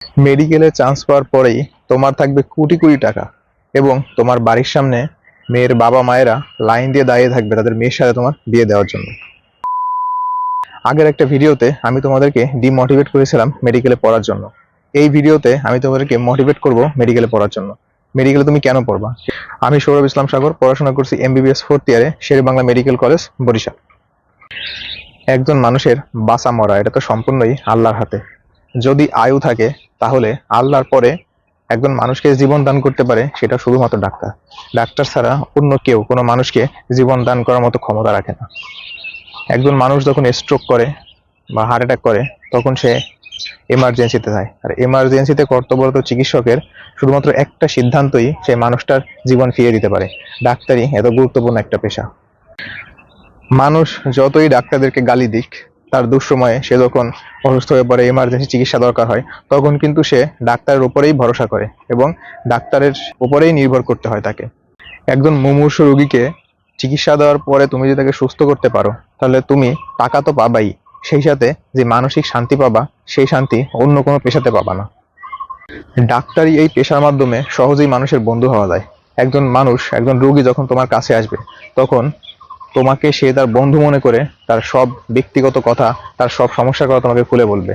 মেডিকেলে চান্স পাওয়ার পরেই তোমার থাকবে কোটি কোটি টাকা এবং তোমার বাড়ির সামনে মেয়ের বাবা মায়েরা লাইন দিয়ে দাঁড়িয়ে থাকবে তাদের মেয়ের সাথে তোমার বিয়ে দেওয়ার জন্য। আগের একটা ভিডিওতে আমি তোমাদেরকে ডিমোটিভেট করেছিলাম মেডিকেলে পড়ার জন্য। এই ভিডিওতে আমি তোমাদেরকে মোটিভেট করব মেডিকেলে পড়ার জন্য। মেডিকেলে তুমি কেন পড়বা? আমি সৌরভ ইসলাম সাগর, পড়াশোনা করছি এমবিবিএস 4th ইয়ারে শের বাংলা মেডিকেল কলেজ, বরিশাল। একজন মানুষের বাঁচা মরা এটা তো সম্পূর্ণই আল্লাহর হাতে। যদি আয়ু থাকে তাহলে আল্লাহর পরে একজন মানুষকে জীবন দান করতে পারে সেটা শুধুমাত্র ডাক্তার। ডাক্তার ছাড়া অন্য কেউ কোনো মানুষকে জীবন দান করার মতো ক্ষমতা রাখে না। একজন মানুষ যখন স্ট্রোক করে বা হার্ট অ্যাটাক করে তখন সে এমার্জেন্সিতে যায়, আর এমার্জেন্সিতে কর্তব্যরত চিকিৎসকের শুধুমাত্র একটা সিদ্ধান্তই সেই মানুষটার জীবন ফিরিয়ে দিতে পারে। ডাক্তারি এত গুরুত্বপূর্ণ একটা পেশা। মানুষ যতই ডাক্তারদেরকে গালি দিক, তার দুঃসময়ে সে যখন অসুস্থ হয়ে পড়ে, এমার্জেন্সি চিকিৎসা দরকার হয়, তখন কিন্তু সে ডাক্তারের উপরেই ভরসা করে এবং ডাক্তারের উপরেই নির্ভর করতে হয় তাকে। একজন মুমূর্ষু রোগীকে চিকিৎসা দেওয়ার পরে তুমি যদি তাকে সুস্থ করতে পারো তাহলে তুমি টাকা তো পাবাই, সেই সাথে যে মানসিক শান্তি পাবা সেই শান্তি অন্য কোনো পেশাতে পাবা না। ডাক্তারি এই পেশার মাধ্যমে সহজেই মানুষের বন্ধু হওয়া যায়। একজন রোগী যখন তোমার কাছে আসবে তখন তোমাকে সে তার বন্ধু মনে করে তার সব ব্যক্তিগত কথা, তার সব সমস্যার কথা তোমাকে খুলে বলবে।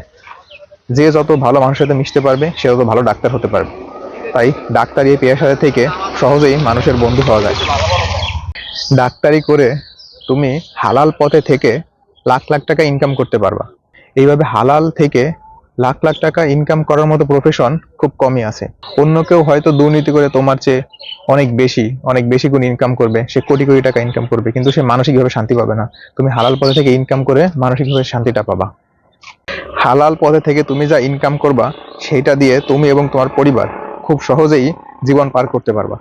যে যত ভালো মানুষের সাথে মিশতে পারবে সে তত ভালো ডাক্তার হতে পারবে। তাই ডাক্তারি এই পেশা থেকে সহজেই মানুষের বন্ধু হওয়া যায়। ডাক্তারি করে তুমি হালাল পথে থেকে লাখ লাখ টাকা ইনকাম করতে পারবা। এইভাবে হালাল থেকে লাখ লাখ টাকা ইনকাম করার মতো প্রফেশন খুব কমই আছে। অন্য কেউ হয়তো দুর্নীতি করে তোমার চেয়ে অনেক বেশি গুণ ইনকাম করবে, সে কোটি কোটি টাকা ইনকাম করবে, কিন্তু সে মানসিকভাবে শান্তি পাবে না। তুমি হালাল পথে থেকে ইনকাম করে মানসিকভাবে শান্তিটা পাবা। হালাল পথে থেকে তুমি যা ইনকাম করবা সেইটা দিয়ে তুমি এবং তোমার পরিবার খুব সহজেই জীবন পার করতে পারবা।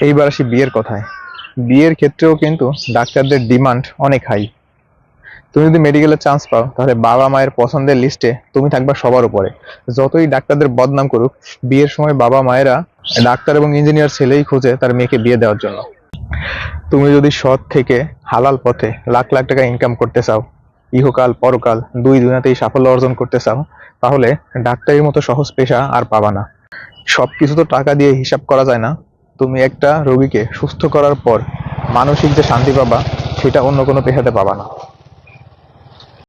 এইবার আসি বিয়ের কথায়। বিয়ের ক্ষেত্রেও কিন্তু ডাক্তারদের ডিমান্ড অনেক হাই। তুমি যদি মেডিকেলে চান্স পাও তাহলে বাবা মায়ের পছন্দের লিস্টে তুমি থাকবা সবার উপরে। যতই ডাক্তারদের বদনাম করুক, বিয়ের সময় বাবা মায়েরা ডাক্তার এবং ইঞ্জিনিয়ার ছেলেই খুঁজে তার মেয়েকে বিয়ে দেওয়ার জন্য। তুমি যদি সৎ থেকে হালাল পথে লাখ লাখ টাকা ইনকাম করতে চাও, ইহকাল পরকাল দুই দুনিয়াতেই সাফল্য অর্জন করতে চাও, তাহলে ডাক্তারির মতো সহজ পেশা আর পাবা না। সবকিছু তো টাকা দিয়ে হিসাব করা যায় না। তুমি একটা রোগীকে সুস্থ করার পর মানসিক যে শান্তি পাবা সেটা অন্য কোনো পেশাতে পাবা না।